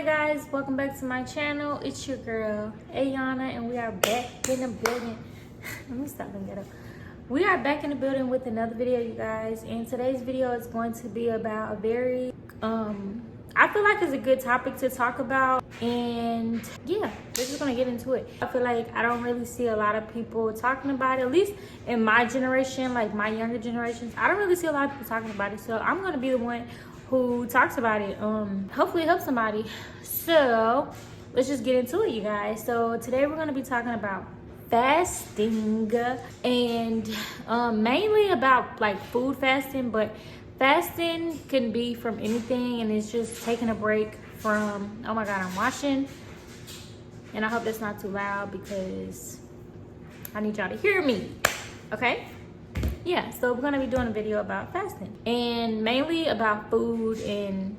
Hey guys, welcome back to my channel. It's your girl Ayana, and we are back in the building. Let me stop and get up. We are back in the building with another video, you guys, and today's video is going to be about a very I feel like it's a good topic to talk about, and yeah, we're just gonna get into it. I feel like I don't really see a lot of people talking about it, at least in my generation, like my younger generations. I don't really see a lot of people talking about it, so I'm gonna be the one who talks about it. Hopefully it helps somebody. So let's just get into it, you guys. So today we're gonna be talking about fasting, and mainly about like food fasting, but fasting can be from anything, and it's just taking a break from, oh my god, I'm washing, and I hope that's not too loud because I need y'all to hear me, okay? Yeah, so we're gonna be doing a video about fasting, and mainly about food and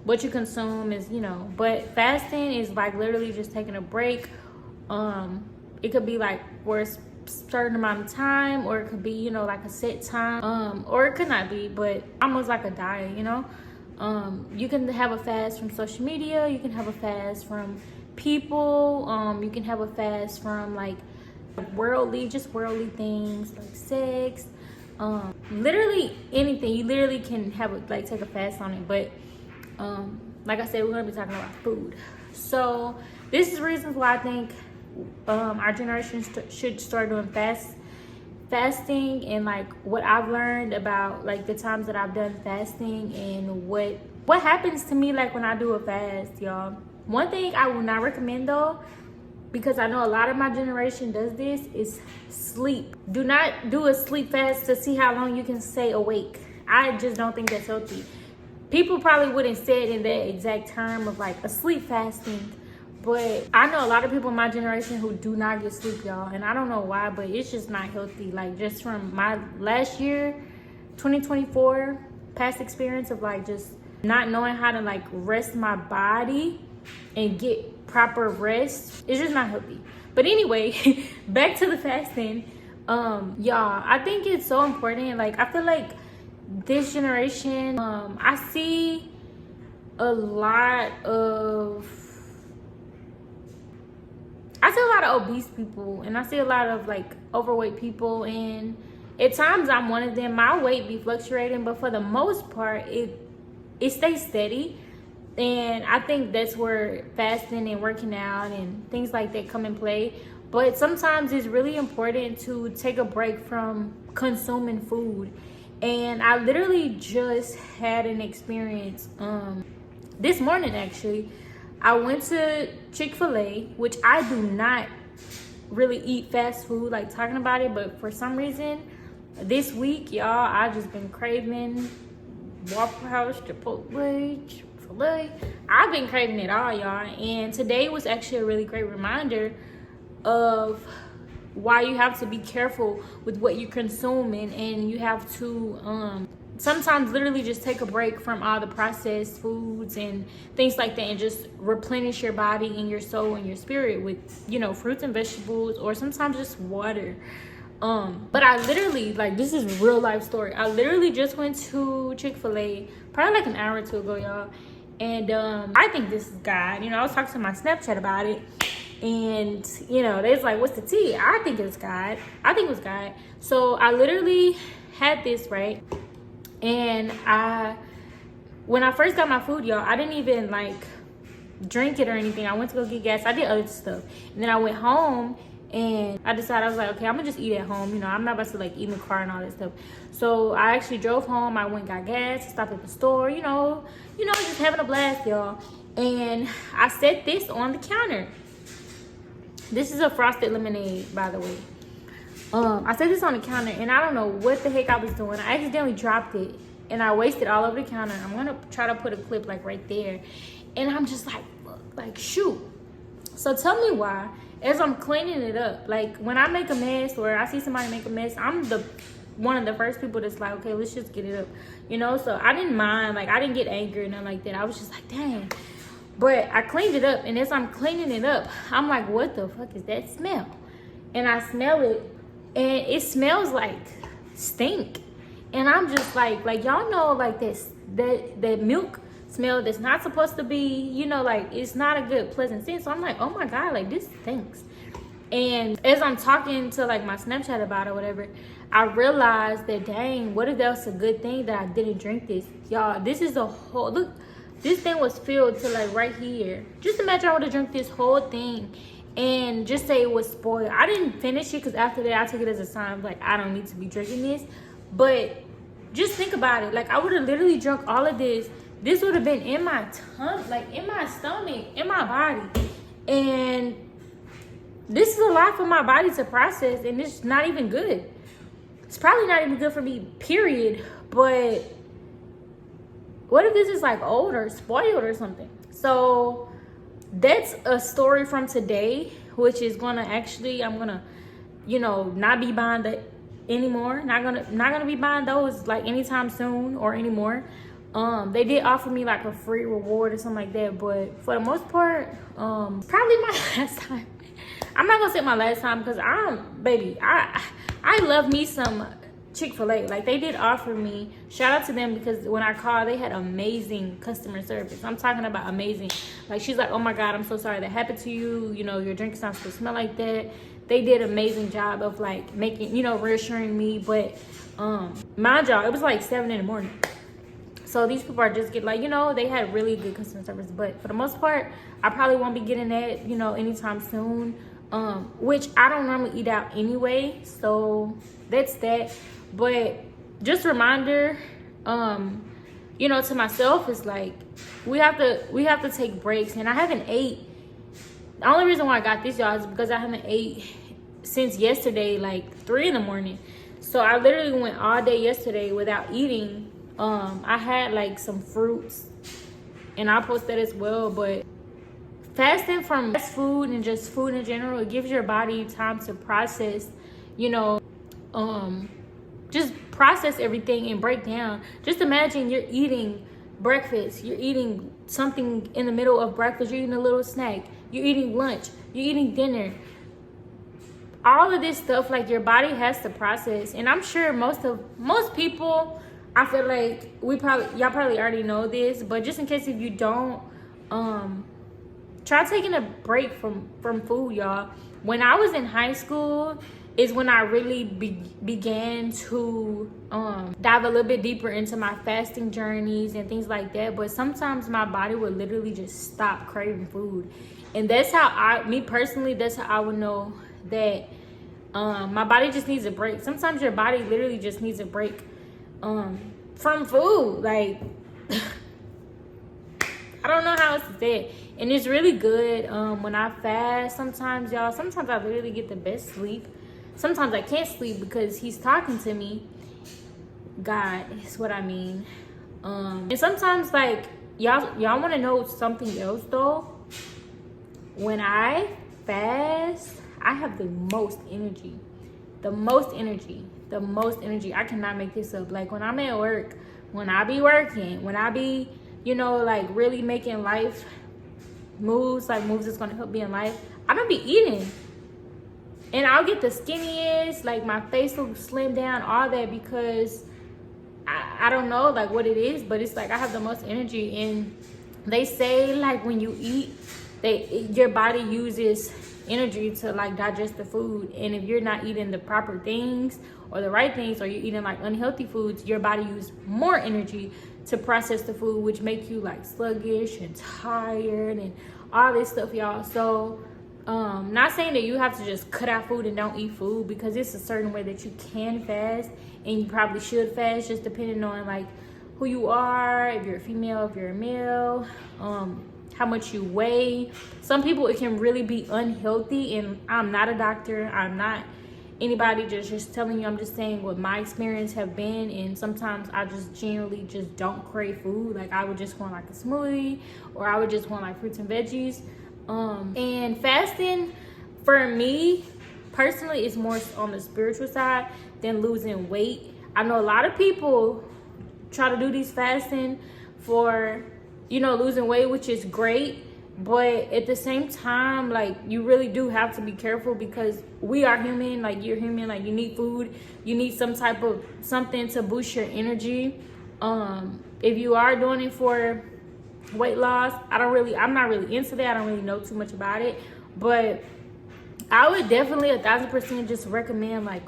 what you consume is, you know, but fasting is like literally just taking a break. It could be like for a certain amount of time, or it could be, you know, like a set time, or it could not be, but almost like a diet, you know. You can have a fast from social media, you can have a fast from people, you can have a fast from like worldly things like sex, literally anything. You literally can have like take a fast on it, but like I said, we're gonna be talking about food. So this is reasons why I think our generation should start doing fasting, and like what I've learned about like the times that I've done fasting and what happens to me like when I do a fast, y'all. One thing I will not recommend though, because I know a lot of my generation does this, is sleep. Do not do a sleep fast to see how long you can stay awake. I just don't think that's healthy. People probably wouldn't say it in that exact term of like a sleep fasting, but I know a lot of people in my generation who do not get sleep, y'all, and I don't know why, but it's just not healthy. Like just from my last year, 2024, past experience of like just not knowing how to like rest my body and get proper rest, it's just not healthy. But anyway, back to the fasting. Y'all, I think it's so important. Like I feel like this generation, I see a lot of obese people, and I see a lot of like overweight people, and at times I'm one of them. My weight be fluctuating, but for the most part it stays steady. And I think that's where fasting and working out and things like that come in play. But sometimes it's really important to take a break from consuming food. And I literally just had an experience this morning actually. I went to Chick-fil-A, which I do not really eat fast food, like talking about it, but for some reason this week, y'all, I just been craving Waffle House, Chipotle. I've been craving it all, y'all, and today was actually a really great reminder of why you have to be careful with what you're consuming, and you have to sometimes literally just take a break from all the processed foods and things like that, and just replenish your body and your soul and your spirit with, you know, fruits and vegetables, or sometimes just water. But I literally, like, this is real life story. I literally just went to Chick-fil-A probably like an hour or two ago, y'all, and I think this is God. You know, I was talking to my Snapchat about it, and you know, they was like, what's the tea? I think it's God. I think it was God. So I literally had this, right? And when I first got my food, y'all, I didn't even like drink it or anything. I went to go get gas. I did other stuff, and then I went home and I decided, I was like, okay, I'm gonna just eat at home. You know, I'm not about to like eat in the car and all that stuff. So I actually drove home. I went and got gas, stopped at the store, you know, just having a blast, y'all. And I set this on the counter. This is a frosted lemonade, by the way. I set this on the counter, and I don't know what the heck I was doing. I accidentally dropped it, and I wasted all over the counter. I'm gonna try to put a clip like right there, and I'm just like, fuck, like shoot. So tell me why, as I'm cleaning it up, like when I make a mess or I see somebody make a mess, I'm one of the first people that's like, okay, let's just get it up, you know. So I didn't mind, like I didn't get angry or nothing like that. I was just like, dang. But I cleaned it up, and as I'm cleaning it up, I'm like, what the fuck is that smell? And I smell it, and it smells like stink. And I'm just like y'all know, like this, that milk smell that's not supposed to be, you know, like it's not a good pleasant scent. So I'm like, oh my God, like this stinks. And as I'm talking to like my Snapchat about it or whatever, I realized that, dang, what if that was a good thing that I didn't drink this? Y'all, this is a whole, look, this thing was filled to like right here. Just imagine I would have drank this whole thing and just say it was spoiled. I didn't finish it because after that I took it as a sign like I don't need to be drinking this. But just think about it. Like I would have literally drunk all of this. This would have been in my tongue, like in my stomach, in my body. And this is a lot for my body to process, and it's not even good. It's probably not even good for me, period. But what if this is like old or spoiled or something? So that's a story from today, which is gonna actually, I'm gonna, you know, not be buying that anymore. Not gonna be buying those like anytime soon or anymore. They did offer me like a free reward or something like that, but for the most part, probably my last time. I'm not gonna say my last time because I love me some Chick-fil-A. Like they did offer me, shout out to them, because when I called they had amazing customer service. I'm talking about amazing. Like she's like, oh my God, I'm so sorry that happened to you, you know, your drink's not supposed to smell like that. They did an amazing job of like making, you know, reassuring me. But my job, it was like 7 in the morning. So these people are just getting like, you know, they had really good customer service. But for the most part, I probably won't be getting that, you know, anytime soon. Which I don't normally eat out anyway. So that's that. But just a reminder, you know, to myself is like, we have to take breaks. And I haven't ate. The only reason why I got this, y'all, is because I haven't ate since yesterday, like 3 in the morning. So I literally went all day yesterday without eating. I had like some fruits, and I'll post that as well. But fasting from fast food and just food in general, it gives your body time to process, you know, just process everything and break down. Just imagine you're eating breakfast, you're eating something in the middle of breakfast, you're eating a little snack, you're eating lunch, you're eating dinner. All of this stuff, like your body has to process. And I'm sure most people, I feel like y'all probably already know this, but just in case if you don't, try taking a break from food, y'all. When I was in high school is when I really began to dive a little bit deeper into my fasting journeys and things like that. But sometimes my body would literally just stop craving food. And that's how me personally, that's how I would know that my body just needs a break. Sometimes your body literally just needs a break from food. Like, I don't know how else to say it. And it's really good when I fast. Sometimes, y'all, sometimes I literally get the best sleep. Sometimes I can't sleep because he's talking to me. God is what I mean. And sometimes, like, y'all want to know something else, though? When I fast, I have the most energy. The most energy. The most energy. I cannot make this up. Like, when I'm at work, when I be working, when I be, you know, like, really making life moves, like moves that's gonna help me in life, I'm gonna be eating. And I'll get the skinniest, like my face will slim down, all that, because I don't know like what it is, but it's like I have the most energy. And they say like when you eat, your body uses energy to like digest the food. And if you're not eating the proper things or the right things, or you're eating like unhealthy foods, your body uses more energy to process the food, which make you like sluggish and tired and all this stuff, y'all. So not saying that you have to just cut out food and don't eat food, because it's a certain way that you can fast, and you probably should fast, just depending on like who you are, if you're a female, if you're a male, how much you weigh. Some people, it can really be unhealthy, and I'm not a doctor, I'm not anybody, just telling you, I'm just saying what my experience have been. And sometimes I just generally just don't crave food. Like I would just want like a smoothie, or I would just want like fruits and veggies. And fasting for me personally is more on the spiritual side than losing weight. I know a lot of people try to do these fasting for, you know, losing weight, which is great. But at the same time, like, you really do have to be careful, because we are human. Like, you're human. Like, you need food. You need some type of something to boost your energy. If you are doing it for weight loss. I'm not really into that. I don't really know too much about it, but I would definitely 1000% just recommend like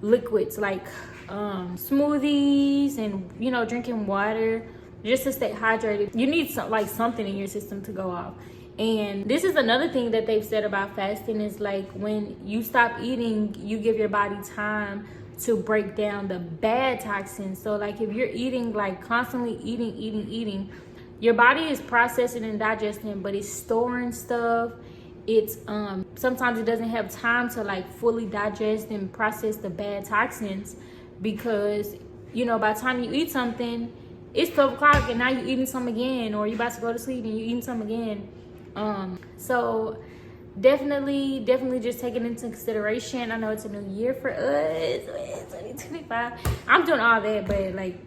liquids, like smoothies, and you know, drinking water just to stay hydrated. You need something in your system to go off. And this is another thing that they've said about fasting, is like when you stop eating, you give your body time to break down the bad toxins. So like if you're eating, like constantly eating, your body is processing and digesting, but it's storing stuff. It's sometimes it doesn't have time to like fully digest and process the bad toxins, because you know, by the time you eat something, it's 12 o'clock and now you're eating some again, or you're about to go to sleep and you're eating some again. So definitely just take it into consideration. I know it's a new year for us, 2025. I'm doing all that, but like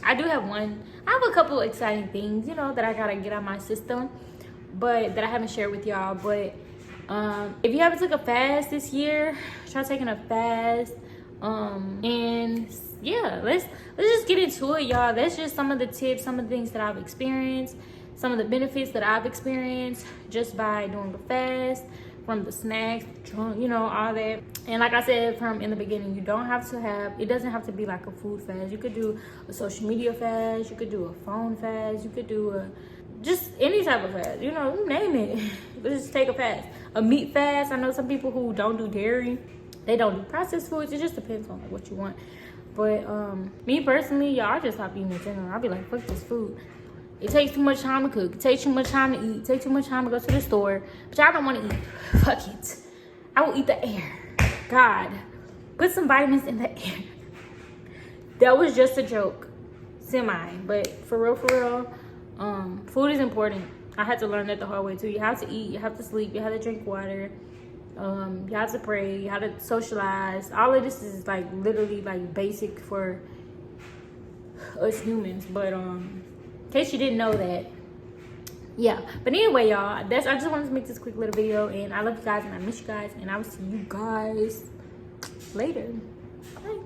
I have a couple exciting things, you know, that I gotta get out my system, but that I haven't shared with y'all. But if you haven't took a fast this year, try taking a fast. And yeah, let's just get into it, y'all. That's just some of the tips, some of the things that I've experienced, some of the benefits that I've experienced just by doing the fast, from the snacks, you know, all that. And like I said from in the beginning, it doesn't have to be like a food fast. You could do a social media fast, you could do a phone fast, you could do just any type of fast, you know, you name it. Just take a fast. A meat fast. I know some people who don't do dairy, they don't do processed foods. It just depends on like what you want. But me personally, y'all, I just stop eating in general. I'll be like, fuck this food. It takes too much time to cook. It takes too much time to eat. It takes too much time to go to the store. But y'all don't want to eat. Fuck it. I will eat the air. God, put some vitamins in the air. That was just a joke. Semi. But for real, food is important. I had to learn that the hard way too. You have to eat. You have to sleep. You have to drink water. You have to pray. You have to socialize. All of this is like literally like basic for us humans. But in case you didn't know that, yeah. But anyway, y'all, I just wanted to make this quick little video, and I love you guys and I miss you guys, and I will see you guys later. Bye.